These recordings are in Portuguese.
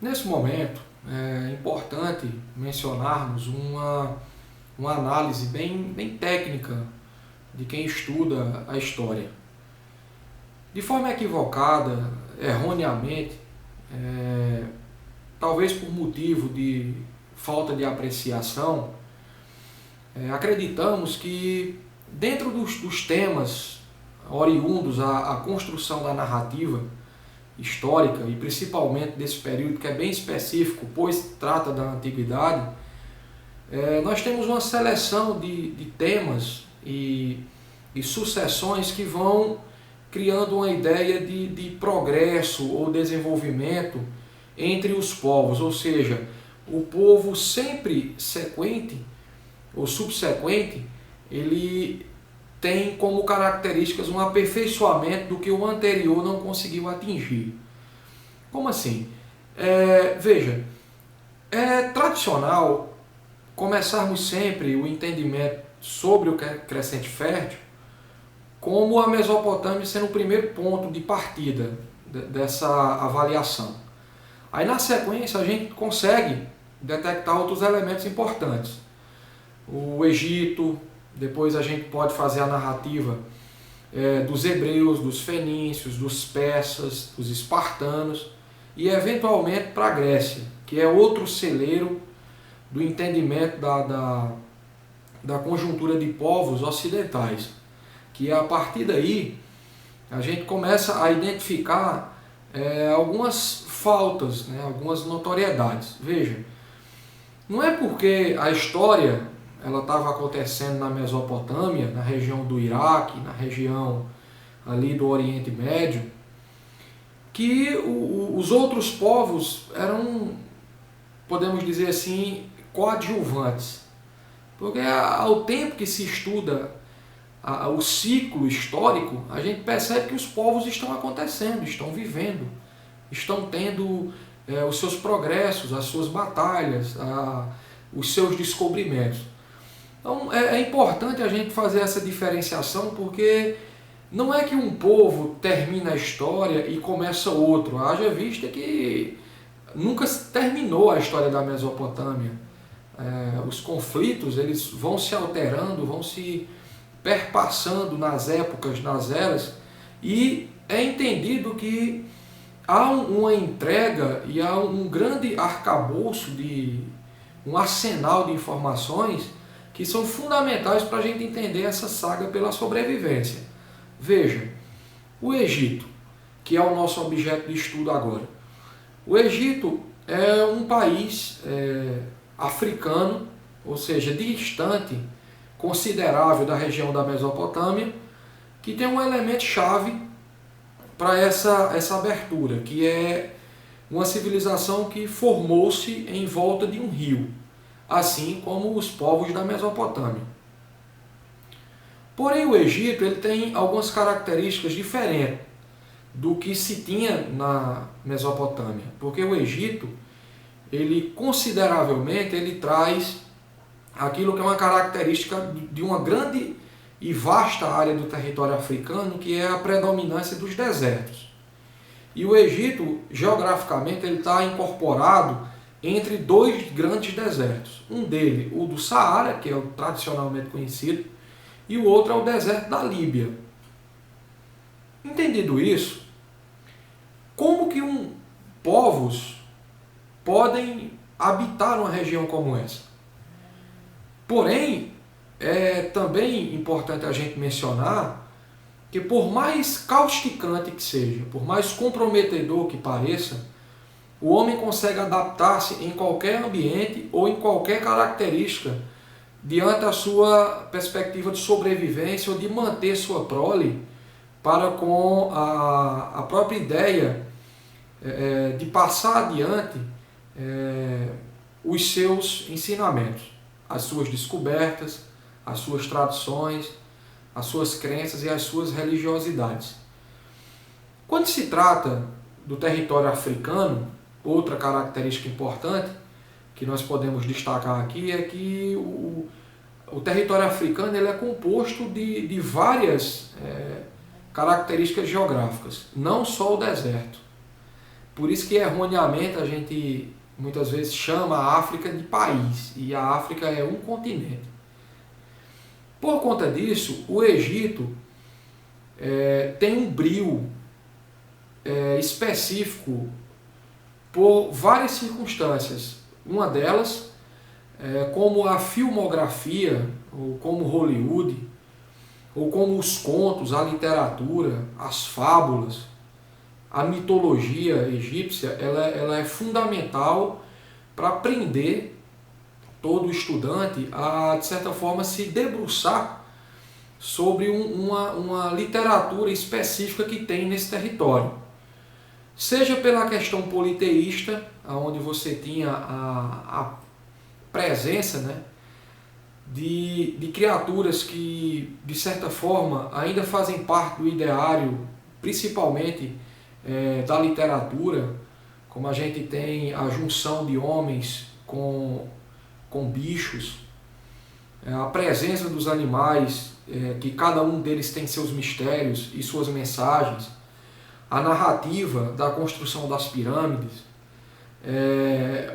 Nesse momento, é importante mencionarmos uma análise bem técnica de quem estuda a história. De forma equivocada, erroneamente, é, talvez por motivo de falta de apreciação, acreditamos que dentro dos temas oriundos à construção da narrativa histórica, e principalmente desse período que é bem específico, pois trata da antiguidade, nós temos uma seleção de temas e sucessões que vão criando uma ideia de progresso ou desenvolvimento entre os povos, ou seja, o povo sempre sequente ou subsequente, ele tem como características um aperfeiçoamento do que o anterior não conseguiu atingir. Como assim? Veja, é tradicional começarmos sempre o entendimento sobre o crescente fértil como a Mesopotâmia sendo o primeiro ponto de partida dessa avaliação. Aí na sequência a gente consegue detectar outros elementos importantes. O Egito, depois a gente pode fazer a narrativa dos hebreus, dos fenícios, dos persas, dos espartanos e eventualmente para a Grécia, que é outro celeiro do entendimento da conjuntura de povos ocidentais. Que a partir daí a gente começa a identificar algumas faltas, né, algumas notoriedades. Veja, não é porque a história ela estava acontecendo na Mesopotâmia, na região do Iraque, na região ali do Oriente Médio, que os outros povos eram, podemos dizer assim, coadjuvantes. Porque ao tempo que se estuda o ciclo histórico, a gente percebe que os povos estão acontecendo, estão vivendo, estão tendo os seus progressos, as suas batalhas, os seus descobrimentos. Então é importante a gente fazer essa diferenciação, porque não é que um povo termina a história e começa outro. Haja vista que nunca terminou a história da Mesopotâmia. Os conflitos eles vão se alterando, vão se perpassando nas épocas, nas eras, e é entendido que há uma entrega e há um grande arcabouço, um arsenal de informações que são fundamentais para a gente entender essa saga pela sobrevivência. Veja, o Egito, que é o nosso objeto de estudo agora. O Egito é um país africano, ou seja, distante, considerável da região da Mesopotâmia, que tem um elemento-chave para essa abertura, que é uma civilização que formou-se em volta de um rio, assim como os povos da Mesopotâmia. Porém, o Egito ele tem algumas características diferentes do que se tinha na Mesopotâmia, porque o Egito, ele consideravelmente, ele traz aquilo que é uma característica de uma grande e vasta área do território africano, que é a predominância dos desertos. E o Egito, geograficamente, ele está incorporado entre dois grandes desertos. Um deles, o do Saara, que é o tradicionalmente conhecido, e o outro é o deserto da Líbia. Entendido isso, como que povos podem habitar uma região como essa? Porém, é também importante a gente mencionar que por mais causticante que seja, por mais comprometedor que pareça, o homem consegue adaptar-se em qualquer ambiente ou em qualquer característica diante da sua perspectiva de sobrevivência ou de manter sua prole para com a própria ideia de passar adiante os seus ensinamentos, as suas descobertas, as suas tradições, as suas crenças e as suas religiosidades. Quando se trata do território africano, outra característica importante que nós podemos destacar aqui é que o território africano ele é composto de várias características geográficas, não só o deserto. Por isso que erroneamente a gente muitas vezes chama a África de país, e a África é um continente. Por conta disso, o Egito tem um brio específico por várias circunstâncias. Uma delas, como a filmografia, ou como Hollywood, ou como os contos, a literatura, as fábulas, a mitologia egípcia, ela é fundamental para prender todo estudante a, de certa forma, se debruçar sobre uma literatura específica que tem nesse território. Seja pela questão politeísta, onde você tinha a presença, né, de criaturas que, de certa forma, ainda fazem parte do ideário, principalmente da literatura, como a gente tem a junção de homens com bichos, a presença dos animais, que cada um deles tem seus mistérios e suas mensagens, a narrativa da construção das pirâmides,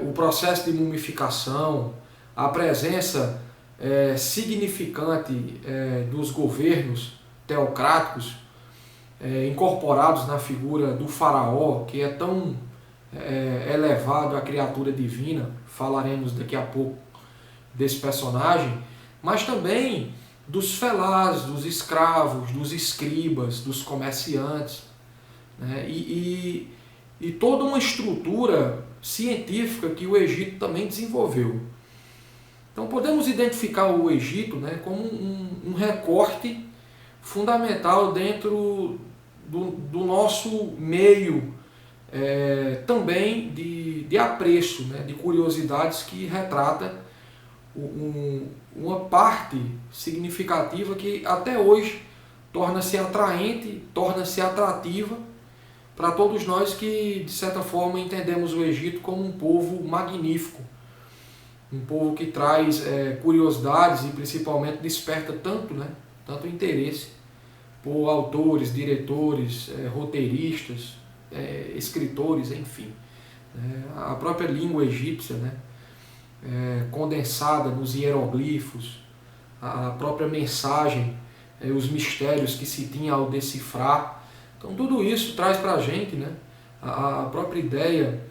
o processo de mumificação, a presença significante dos governos teocráticos incorporados na figura do faraó, que é tão elevado à criatura divina. Falaremos daqui a pouco desse personagem, mas também dos felás, dos escravos, dos escribas, dos comerciantes, né? E toda uma estrutura científica que o Egito também desenvolveu. Então podemos identificar o Egito, né, como um recorte fundamental dentro do nosso meio também de apreço, né, de curiosidades, que retrata uma parte significativa que até hoje torna-se atraente, torna-se atrativa para todos nós que, de certa forma, entendemos o Egito como um povo magnífico, um povo que traz curiosidades e principalmente desperta tanto interesse por autores, diretores, roteiristas, escritores, enfim. A própria língua egípcia, né, condensada nos hieroglifos, a própria mensagem, os mistérios que se tinha ao decifrar. Então tudo isso traz para a gente, né, a própria ideia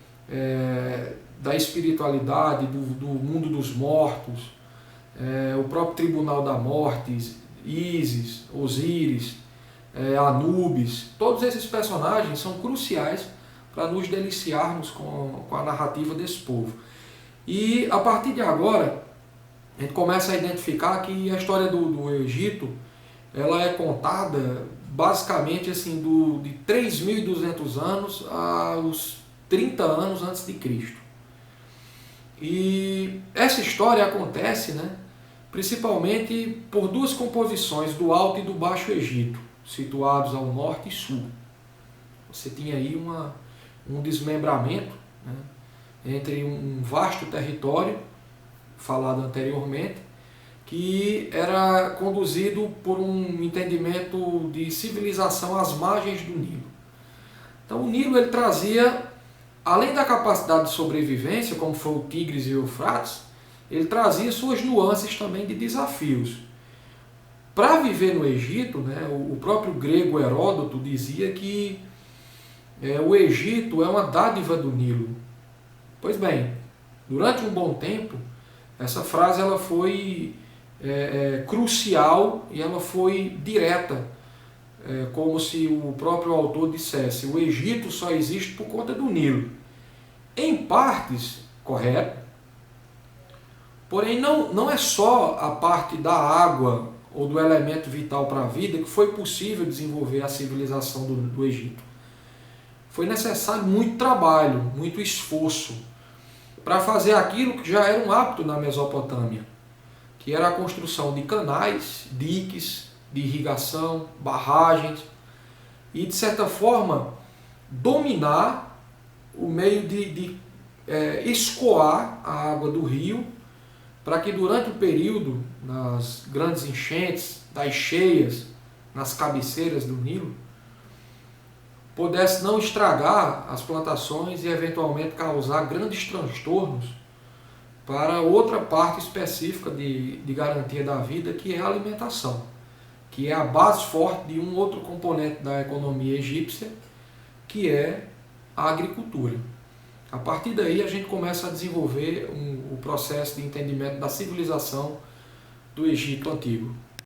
da espiritualidade, do mundo dos mortos, o próprio Tribunal da Morte, Ísis, Osíris, Anubis. Todos esses personagens são cruciais para nos deliciarmos com a narrativa desse povo. E a partir de agora, a gente começa a identificar que a história do Egito, ela é contada basicamente assim, de 3.200 anos aos 30 anos antes de Cristo. E essa história acontece, né, principalmente por duas composições, do Alto e do Baixo Egito, situados ao norte e sul. Você tinha aí um desmembramento, né, entre um vasto território, falado anteriormente, que era conduzido por um entendimento de civilização às margens do Nilo. Então o Nilo ele trazia, além da capacidade de sobrevivência, como foi o Tigres e o Eufrates, ele trazia suas nuances também de desafios. Para viver no Egito, né, o próprio grego Heródoto dizia que o Egito é uma dádiva do Nilo. Pois bem, durante um bom tempo, essa frase ela foi crucial e ela foi direta, como se o próprio autor dissesse: o Egito só existe por conta do Nilo. Em partes, correto, porém não é só a parte da água ou do elemento vital para a vida que foi possível desenvolver a civilização do Egito. Foi necessário muito trabalho, muito esforço para fazer aquilo que já era um hábito na Mesopotâmia, que era a construção de canais, diques de irrigação, barragens, e de certa forma dominar o meio de escoar a água do rio, para que durante o período, nas grandes enchentes, das cheias, nas cabeceiras do Nilo, pudesse não estragar as plantações e eventualmente causar grandes transtornos para outra parte específica de garantia da vida, que é a alimentação, que é a base forte de um outro componente da economia egípcia, que é a agricultura. A partir daí a gente começa a desenvolver o processo de entendimento da civilização do Egito Antigo.